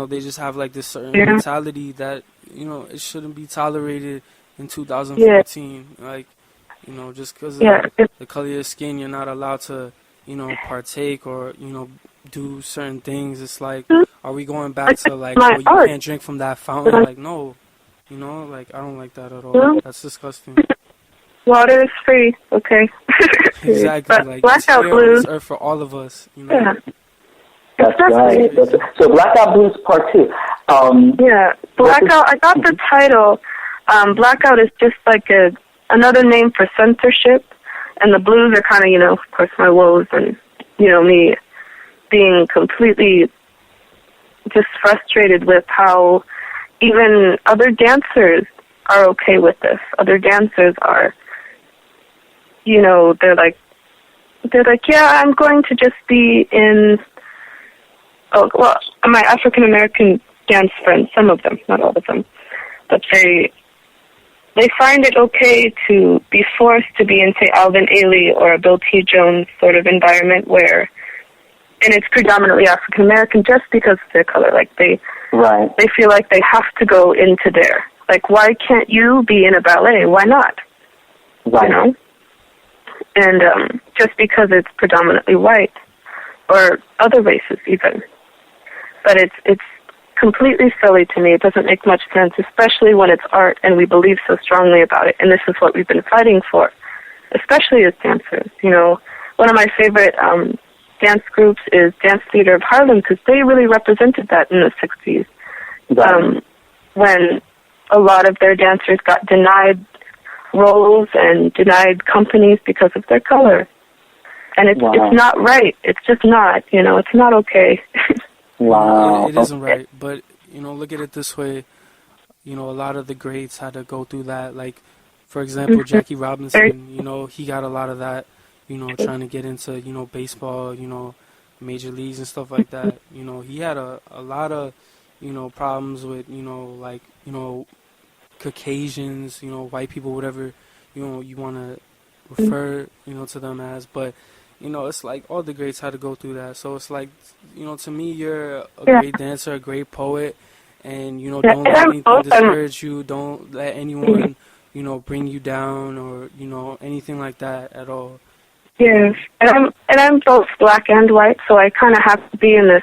they just have like this certain mentality that, it shouldn't be tolerated in 2014. Like, just because of the color of your skin, you're not allowed to, partake or, do certain things. It's like, are we going back to like, oh, you can't drink from that fountain? Like, no, like, I don't like that at all. That's disgusting. Water is free, okay? Exactly. But like, Blackout Blues are for all of us, Yeah. That's right. So Blackout Blues Part 2. Blackout, I got the title. Blackout is just like another name for censorship, and the blues are kind of, of course, my woes and, me being completely just frustrated with how even other dancers are okay with this. Other dancers are, they're like, yeah, I'm going to just be in, my African-American dance friends, some of them, not all of them, but they find it okay to be forced to be in, say, Alvin Ailey or a Bill T. Jones sort of environment where, and it's predominantly African-American just because of their color. Like, they feel like they have to go into there. Like, why can't you be in a ballet? Why not? Right. And just because it's predominantly white, or other races even. But it's completely silly to me. It doesn't make much sense, especially when it's art and we believe so strongly about it. And this is what we've been fighting for, especially as dancers. One of my favorite dance groups is Dance Theater of Harlem, because they really represented that in the 60s. When a lot of their dancers got denied roles and denied companies because of their color. And it's not right. It's just not, it's not okay. Wow. It isn't right, but, look at it this way. A lot of the greats had to go through that. Like, for example, Jackie Robinson, he got a lot of that, trying to get into, baseball, major leagues and stuff like that. He had a lot of, problems with, Caucasians, white people, whatever, you want to refer, to them as. But, it's like all the greats had to go through that. So it's like, to me, you're a great dancer, a great poet, and, don't let anything discourage you. Don't let anyone, bring you down or, anything like that at all. Yes, and I'm both black and white, so I kind of have to be in this.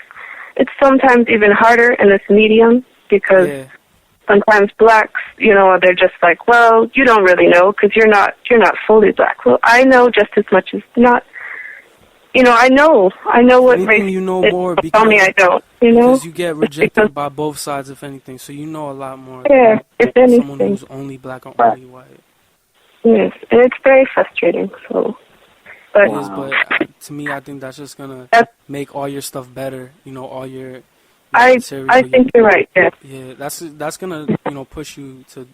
It's sometimes even harder in this medium because sometimes blacks, they're just like, well, you don't really know because you're not fully black. Well, I know just as much as not. I know what race. You know more because tell me I don't. Because you get rejected by both sides, if anything. So you know a lot more. Yeah, if anything. Someone who's only black or only white. Yes, and it's very frustrating. So. But, to me, I think that's just gonna make all your stuff better. All your. I think you're right. Yeah. Yeah, that's gonna push you to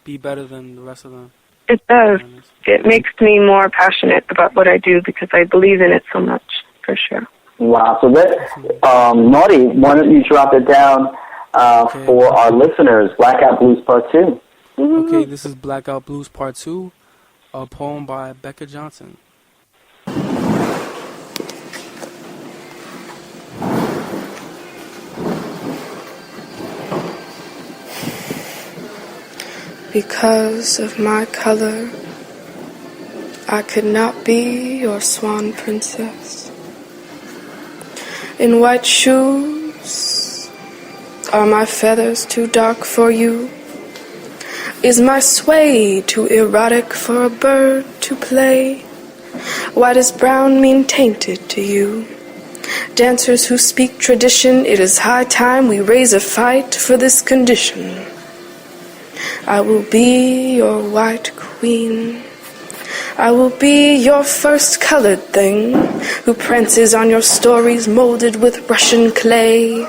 be better than the rest of them. It does. It makes me more passionate about what I do because I believe in it so much, for sure. Wow. So Naughty, why don't you drop it down for our listeners? Blackout Blues Part 2. Okay, this is Blackout Blues Part 2, a poem by Bekah Johnson. Because of my color, I could not be your swan princess. In white shoes, are my feathers too dark for you? Is my sway too erotic for a bird to play? Why does brown mean tainted to you? Dancers who speak tradition, it is high time we raise a fight for this condition. I will be your white queen. I will be your first colored thing who prances on your stories molded with Russian clay.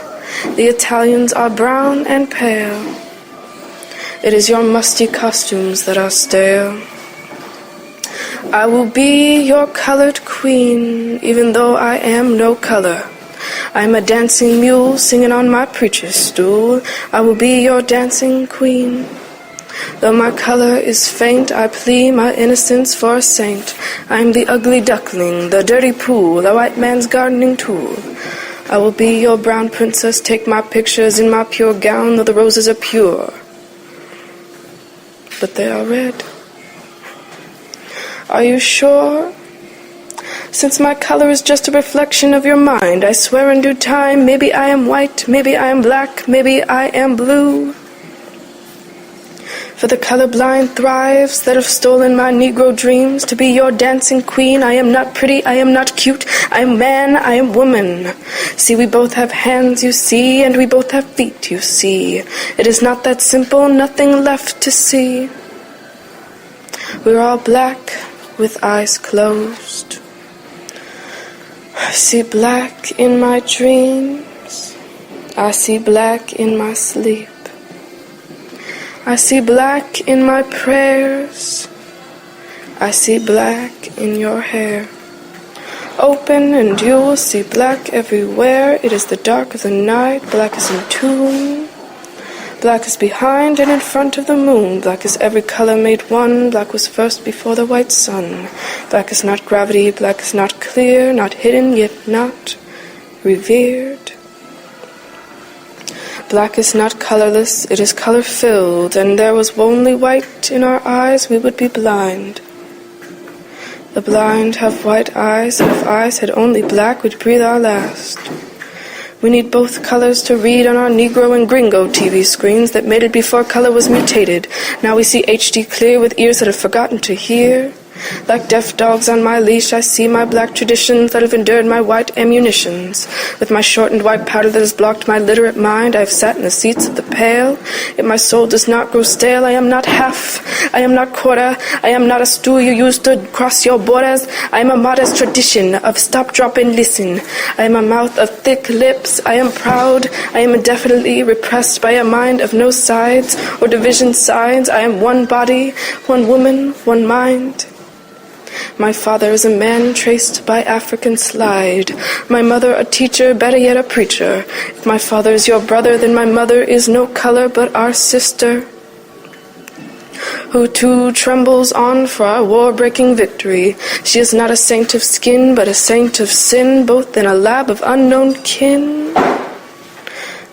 The Italians are brown and pale. It is your musty costumes that are stale. I will be your colored queen, even though I am no color. I am a dancing mule singing on my preacher's stool. I will be your dancing queen. Though my color is faint, I plea my innocence for a saint. I am the ugly duckling, the dirty pool, the white man's gardening tool. I will be your brown princess, take my pictures in my pure gown, though the roses are pure, but they are red. Are you sure? Since my color is just a reflection of your mind, I swear in due time, maybe I am white, maybe I am black, maybe I am blue. For the colorblind thrives that have stolen my Negro dreams. To be your dancing queen, I am not pretty, I am not cute, I am man, I am woman. See, we both have hands, you see, and we both have feet, you see. It is not that simple, nothing left to see. We're all black with eyes closed. I see black in my dreams. I see black in my sleep. I see black in my prayers. I see black in your hair. Open and you will see black everywhere. It is the dark of the night. Black is in tune. Black is behind and in front of the moon. Black is every color made one. Black was first before the white sun. Black is not gravity. Black is not clear, not hidden, yet not revered. Black is not colorless, it is color-filled, and there was only white in our eyes, we would be blind. The blind have white eyes, and if eyes had only black, we'd breathe our last. We need both colors to read on our Negro and Gringo TV screens that made it before color was mutated. Now we see HD clear with ears that have forgotten to hear. Like deaf dogs on my leash, I see my black traditions that have endured my white ammunitions. With my shortened white powder that has blocked my literate mind, I have sat in the seats of the pale. Yet my soul does not grow stale. I am not half, I am not quarter, I am not a stool you use to cross your borders. I am a modest tradition of stop, drop, and listen. I am a mouth of thick lips. I am proud. I am indefinitely repressed by a mind of no sides or division signs. I am one body, one woman, one mind. My father is a man traced by African slide. My mother a teacher, better yet a preacher. If my father is your brother, then my mother is no color but our sister, who too trembles on for our war-breaking victory. She is not a saint of skin, but a saint of sin, both in a lab of unknown kin.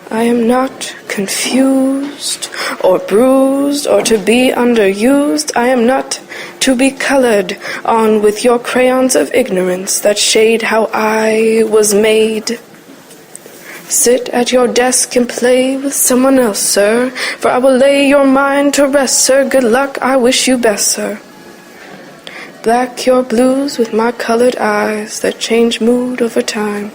I am not confused or bruised or to be underused. I am not to be colored on with your crayons of ignorance that shade how I was made. Sit at your desk and play with someone else, sir, for I will lay your mind to rest, sir. Good luck, I wish you best, sir. Black your blues with my colored eyes that change mood over time.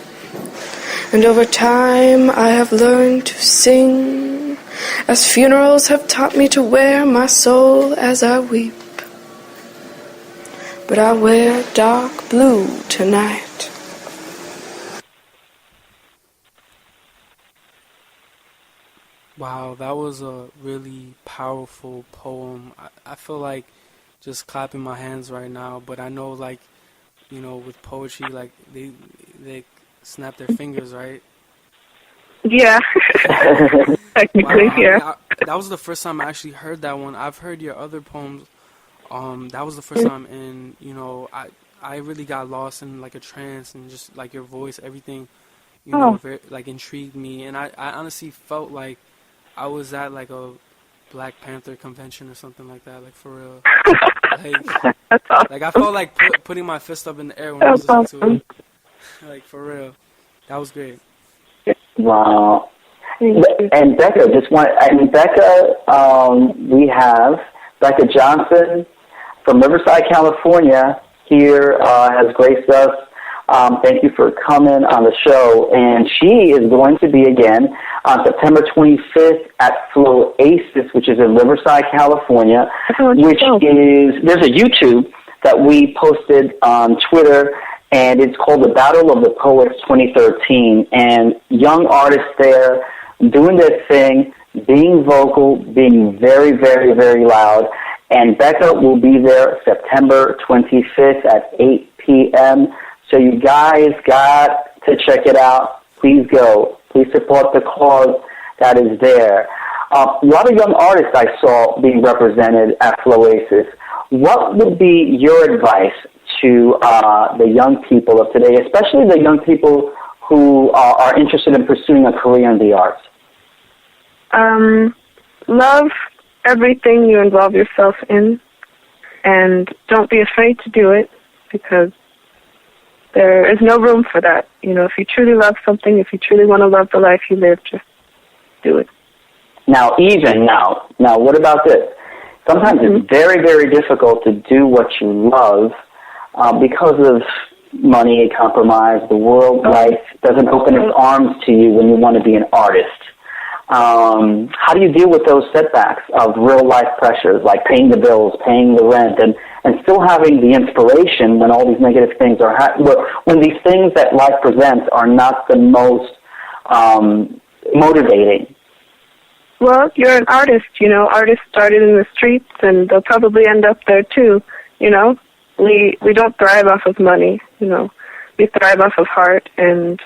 And over time I have learned to sing, as funerals have taught me to wear my soul as I weep. But I wear dark blue tonight. Wow, that was a really powerful poem. I feel like just clapping my hands right now, but I know, like, you know, with poetry, like, they snap their fingers, right? Yeah. Technically, wow, yeah. That was the first time I actually heard that one. I've heard your other poems. That was the first time, and, you know, I really got lost in, like, a trance, and just, like, your voice, everything, you know, very, like, intrigued me. And I honestly felt like I was at, like, a Black Panther convention or something like that, like, for real. Like, That's awesome. like I felt like putting my fist up in the air when I was listening to it. Like, for real. That was great. Wow. And Bekah, we have Bekah Johnson from Riverside, California, here has graced us. Thank you for coming on the show. And she is going to be again on September 25th at Floasis, which is in Riverside, California, there's a YouTube that we posted on Twitter, and it's called The Battle of the Poets 2013. And young artists there doing their thing, being vocal, being very, very, very loud. And Bekah will be there September 25th at 8 p.m. So you guys got to check it out. Please go. Please support the cause that is there. A lot of young artists I saw being represented at Floasis. What would be your advice to the young people of today, especially the young people who are interested in pursuing a career in the arts? Love everything you involve yourself in, and don't be afraid to do it, because there is no room for that. You know, if you truly love something, if you truly want to love the life you live, just do it. Now, what about this? Sometimes it's very, very difficult to do what you love because of money, compromise. The world life doesn't open its arms to you when you want to be an artist. How do you deal with those setbacks of real life pressures, like paying the bills, paying the rent, and still having the inspiration when all these negative things are when these things that life presents are not the most motivating? Well, you're an artist, you know. Artists started in the streets, and they'll probably end up there too, you know. We don't thrive off of money, you know. We thrive off of heart, and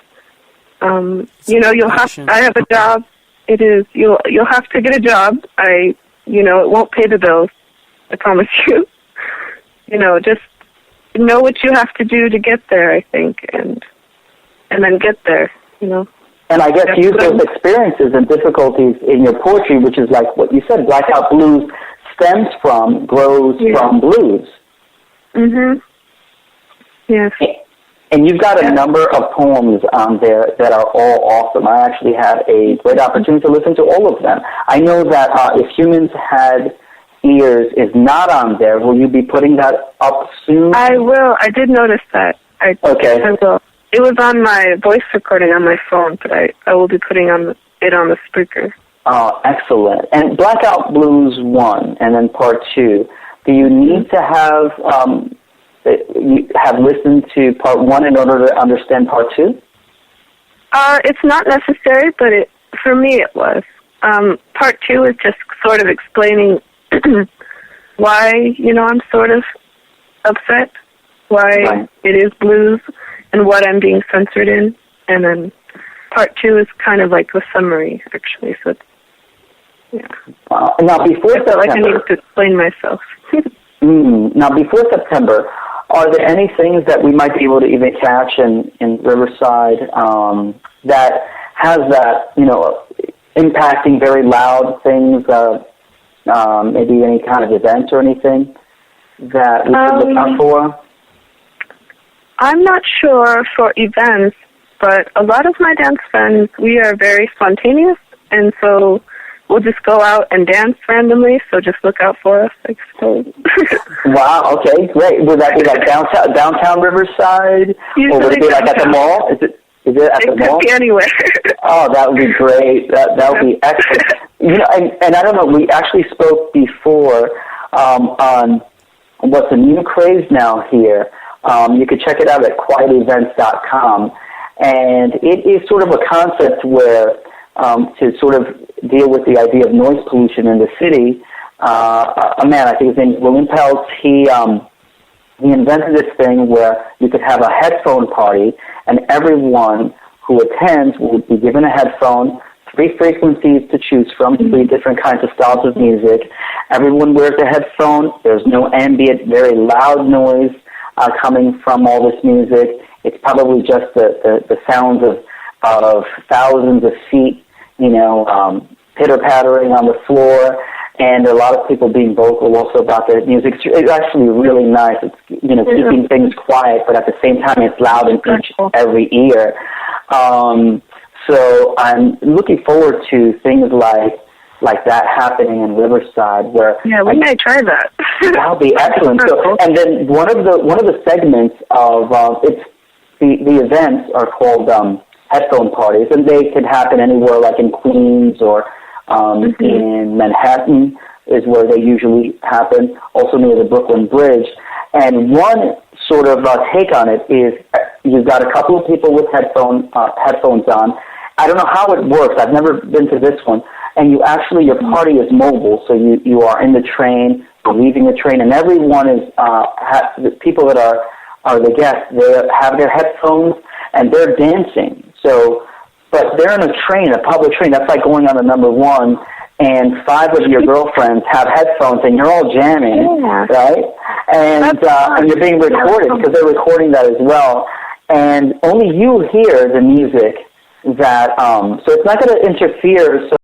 you know, I have a job. It is you'll have to get a job. It won't pay the bills, I promise you. You know, just know what you have to do to get there, I think, and then get there, you know. And I guess use those experiences and difficulties in your poetry, which is like what you said, Blackout Blues grows from blues. Mhm. Yes. And you've got a number of poems on there that are all awesome. I actually had a great opportunity to listen to all of them. I know that If Humans Had Ears is not on there. Will you be putting that up soon? I will. I did notice that. Okay. I will. It was on my voice recording on my phone, but I will be putting it on the Spreaker. Oh, excellent. And Blackout Blues 1 and then Part 2. Do you need to have listened to Part 1 in order to understand Part 2? It's not necessary, but for me it was. Part 2 is just sort of explaining why, you know, I'm sort of upset, why it is blues, and what I'm being censored in. And then Part 2 is kind of like a summary, actually. So, now, before September, I felt like I needed to explain myself. Now, before September, are there any things that we might be able to even catch in Riverside that has that, you know, impacting very loud things, maybe any kind of event or anything that we should look out for? I'm not sure for events, but a lot of my dance friends, we are very spontaneous, and so we'll just go out and dance randomly, so just look out for us, I suppose. Wow, okay, great. Would that be like downtown Riverside? Or would it be like at the mall? Is it at the mall? It could be anywhere. Oh, that would be great. That would be excellent. You know, and I don't know, we actually spoke before on what's a new craze now here. You could check it out at quietevents.com. And it is sort of a concept where to sort of deal with the idea of noise pollution in the city, a man, I think his name is William Peltz, he invented this thing where you could have a headphone party, and everyone who attends will be given a headphone, 3 frequencies to choose from, 3 different kinds of styles of music. Everyone wears a headphone. There's no ambient, very loud noise coming from all this music. It's probably just the sounds of thousands of feet, you know, pitter-pattering on the floor, and a lot of people being vocal also about their music. It's actually really nice. It's, you know, keeping things quiet, but at the same time it's loud in every ear. So I'm looking forward to things like that happening in Riverside, where we may try that. That'll be excellent. So, and then one of the segments of it's the events are called headphone parties, and they can happen anywhere, like in Queens or in Manhattan is where they usually happen, also near the Brooklyn Bridge. And one sort of take on it is you've got a couple of people with headphones on. I don't know how it works. I've never been to this one. And your party is mobile, so you are in the train, you're leaving the train, and everyone is, the people that are the guests, they have their headphones, and they're dancing. So, but they're in a train, a public train. That's like going on the number 1, and 5 of your girlfriends have headphones, and you're all jamming, right? And you're being recorded, because they're recording that as well. and only you hear the music that, so it's not going to interfere. So